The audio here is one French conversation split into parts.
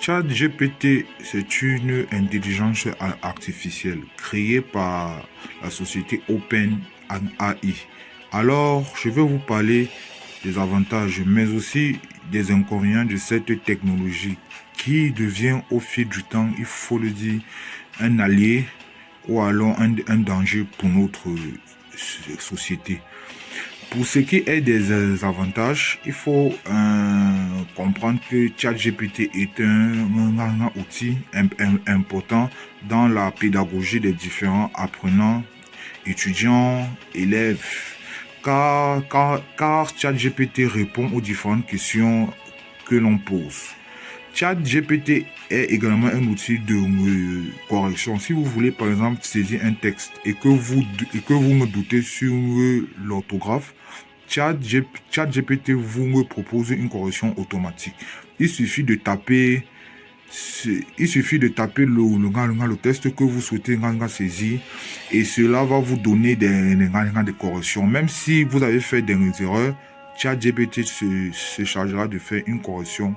ChatGPT, c'est une intelligence artificielle créée par la société OpenAI. Alors, je vais vous parler des avantages, mais aussi des inconvénients de cette technologie qui devient au fil du temps, il faut le dire, un allié ou alors un danger pour notre société. Pour ce qui est des avantages, il faut comprendre que ChatGPT est un outil important dans la pédagogie des différents apprenants, étudiants, élèves, car ChatGPT répond aux différentes questions que l'on pose. ChatGPT est également un outil de correction. Si vous voulez par exemple saisir un texte et que vous me doutez sur l'orthographe, ChatGPT vous me propose une correction automatique. Il suffit de taper le texte que vous souhaitez saisir et cela va vous donner des corrections. Même si vous avez fait des erreurs, ChatGPT se chargera de faire une correction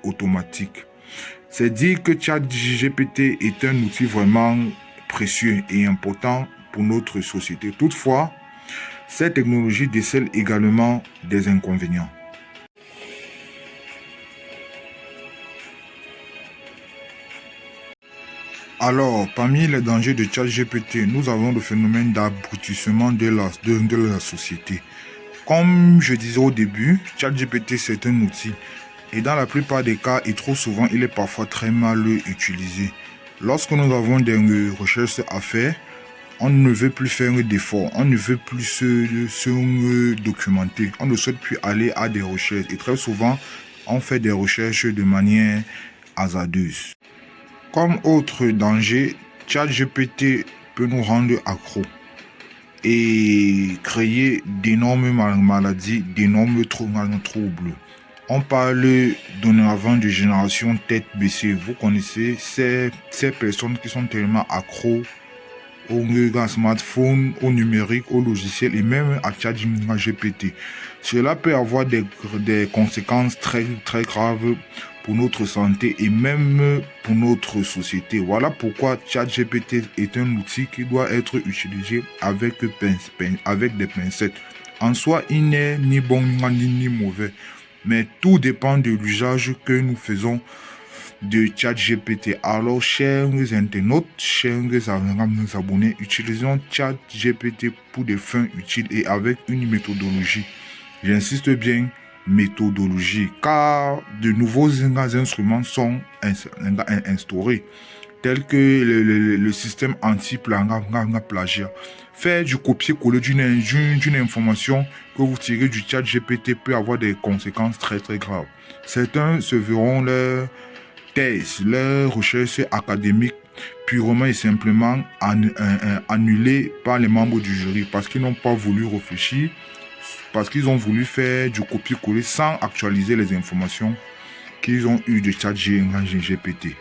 automatique. C'est dire que ChatGPT est un outil vraiment précieux et important pour notre société. Toutefois, cette technologie décèle également des inconvénients. Alors, parmi les dangers de ChatGPT, nous avons le phénomène d'abrutissement de la société. Comme je disais au début, ChatGPT c'est un outil et dans la plupart des cas et trop souvent, il est parfois très mal utilisé. Lorsque nous avons des recherches à faire, on ne veut plus faire d'efforts, on ne veut plus se documenter, on ne souhaite plus aller à des recherches. Et très souvent, on fait des recherches de manière hasardeuse. Comme autre danger, ChatGPT peut nous rendre accros et créer d'énormes maladies, d'énormes troubles. On parle dorénavant de génération tête baissée. Vous connaissez ces personnes qui sont tellement accros au smartphone, au numérique, au logiciel et même à ChatGPT. Cela peut avoir des conséquences très, très graves pour notre santé et même pour notre société. Voilà pourquoi ChatGPT est un outil qui doit être utilisé avec des pincettes. En soi, il n'est ni bon ni mauvais, mais tout dépend de l'usage que nous faisons de ChatGPT. Alors, chers internautes, chers abonnés, utilisons ChatGPT pour des fins utiles et avec une méthodologie. J'insiste bien, méthodologie, car de nouveaux instruments sont instaurés, tels que le système anti-plagiat. Faire du copier-coller d'une information que vous tirez du ChatGPT peut avoir des conséquences très très graves. Certains se verront leur thèse, leurs recherches académiques purement et simplement annulées par les membres du jury parce qu'ils n'ont pas voulu réfléchir, parce qu'ils ont voulu faire du copier-coller sans actualiser les informations qu'ils ont eues de ChatGPT.